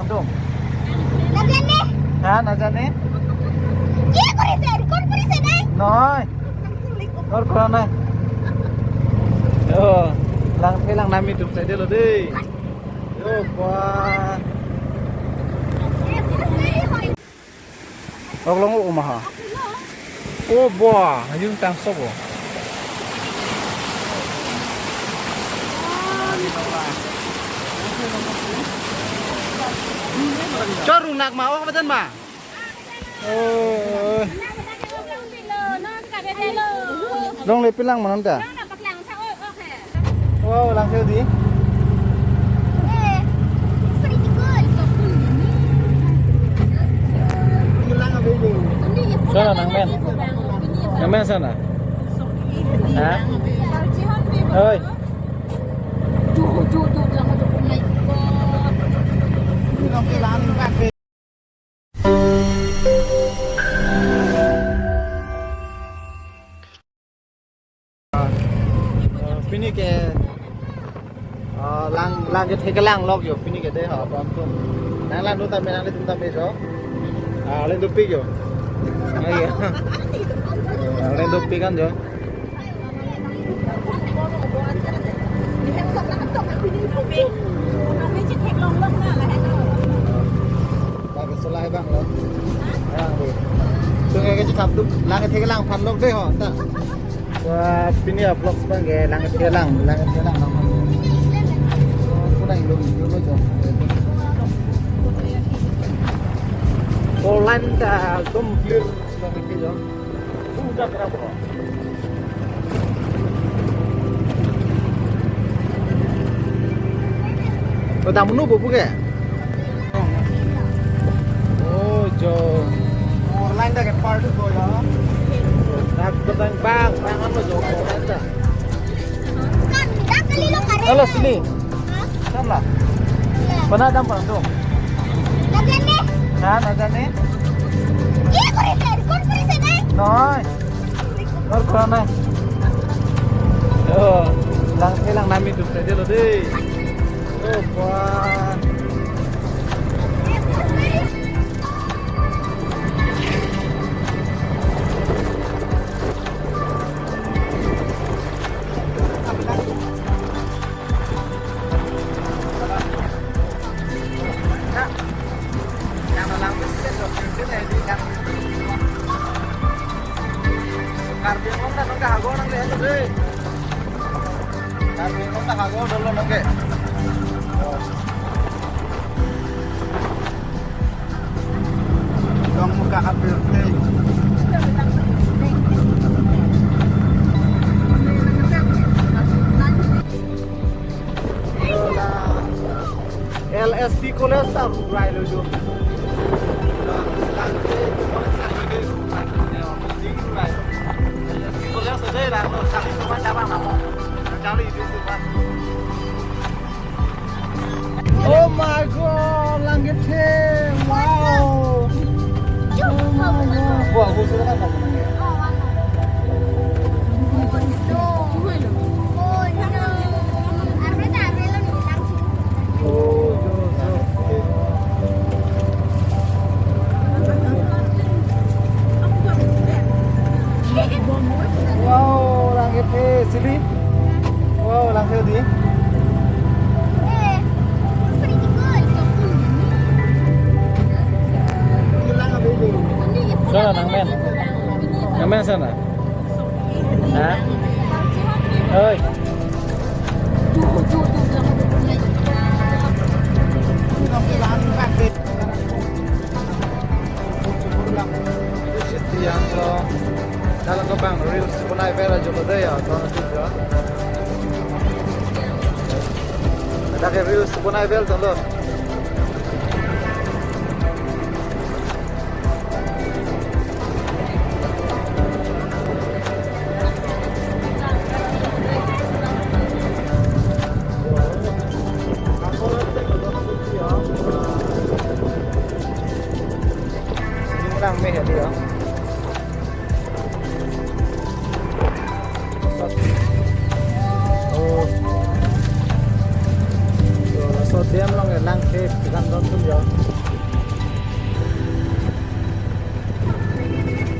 tuh. Nazanin. Hả, nazanin? Iya, kau bisa deh. Nói. Con này. Lang thế lang nam YouTube sẽ đi rồi đi. Qua. Ông long ủ mà hả? Ô bò, nhưng tăng sốc rồi. Cho rung nạc máu không thân mà. Dong le pilang mana anda? Wow, lang theo đi. Pretty good. Sana nang men. Nang men sana. Hả? Ơi. Pini ke lang cái thấy cái lang log rồi pini ke đây họ bấm tum nang lang tu men tum tam beso lên tu pi rồi ai lên tu pi kan rồi cái slide bang rồi tu nghe cái chắp tu lang cái thấy cái lang pan log đây họ ta wah pini vlog bang ke lang cái lang kurang dulu jo. Polanda komplit begitu jo. Udah berapa? Oh, tamu nubu bukan? Oh, jo. Polanda ke part itu ya. Nak petang bang apa jo Polanda? Kan, dah kali lo kare. Halo sini. Sana. Pernah dampang tuh? Nazanin. Hả, nazanin? Iya, kau bisa deh. Nói. Con này. Lang thế lang nam YouTube sẽ đi rồi đi. Qua. Karbian mo na nung kahago ng leto di. Karbian mo na kahago dulu nung ke. Dong muka kapil ke. LSD Kolesta rai lo jo. Đây là một thằng không có cháu bằng nào cháu đi đi oh my god langit thế wow oh my god wah gue sudah kan wow langit sini wow langit di Pretty good. sana nang men sana hả ơi dalam kebang reels punai vera juga deh ya tahun juga ada ke reels punai vera tuh loh lang meh ya dia so diam long lang ke kan don tum yo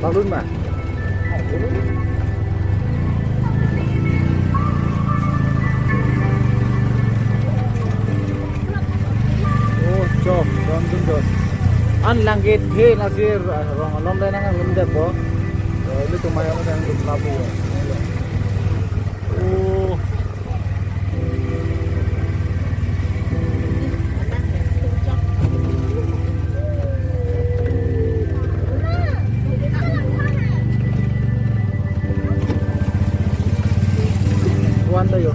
Balloon mà. Oh, chop, rondun dot. An langit he nasir rong lom dai nang lum de po. Ini tu mai orang yang labu. Oh. Kuan tayo.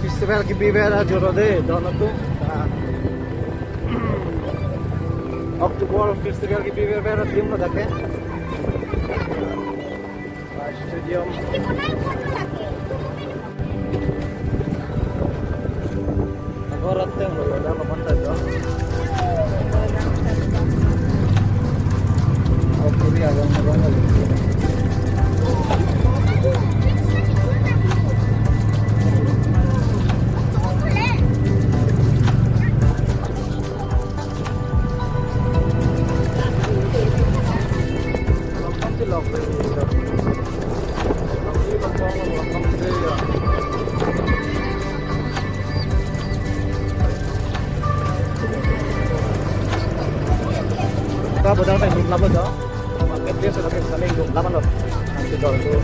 Festival की बीवेरा जो रोदे दोनों तो अक्टूबर फेस्टिवल की बीवेरा टीम में देखे स्टेडियम अगर रखते हैं लोग दाम बनता है जो और पूरी आवाम में बंगा Kita bodang tadi belum lama dah. Market dia sudah kami belum lama loh. Nanti jual tu.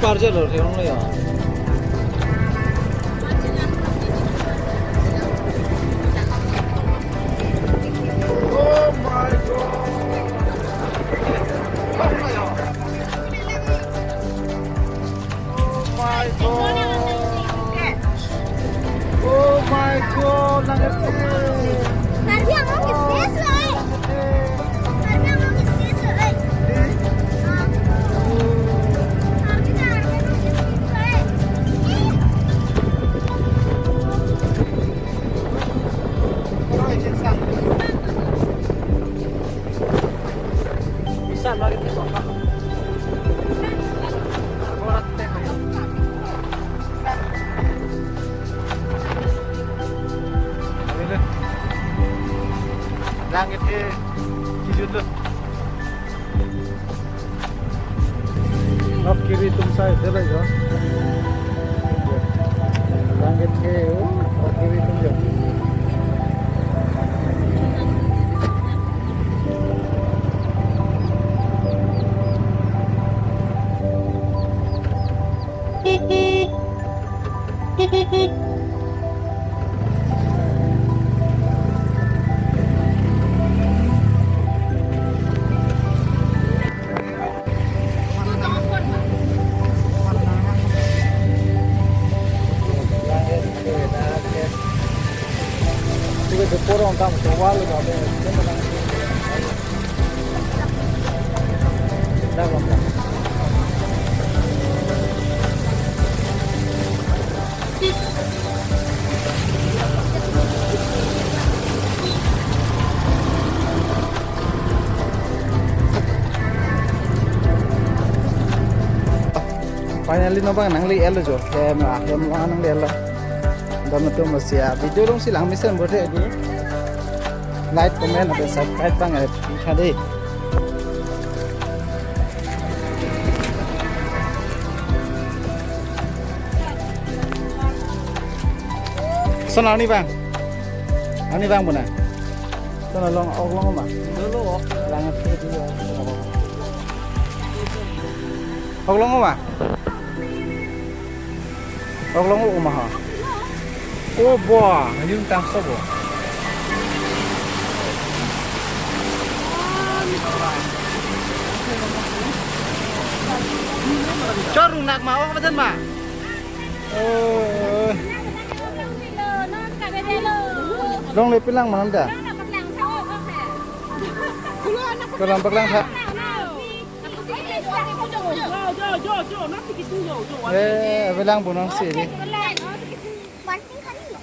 Parcel loh, yang mana ya? Oh my god! Oh my god! Langit ni. Nanti ang mga kisis loh. Nanti ang mga kisis loh. Bisa lagi ni bapak. Borat teh. Langit ke kijun tu. Nak kiri tum saya jalan jo. Langit ke, nak kiri tum jo. finally no bang nang li elo jo hem wa nang le lo dan tu masia video dong silang misen bote di like comment atau subscribe bang khadi sana ni bang mana sana long ma lang itu long ma long ma ha oh boah yung tang so bo cho rung nạc máu không thân mà Long lấy pilang mà nanda. Cái làm bạc lang thà. Pilang buông xì đi.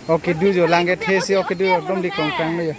Okay, du jo lang cái thế xí okay du đông đi công cang này.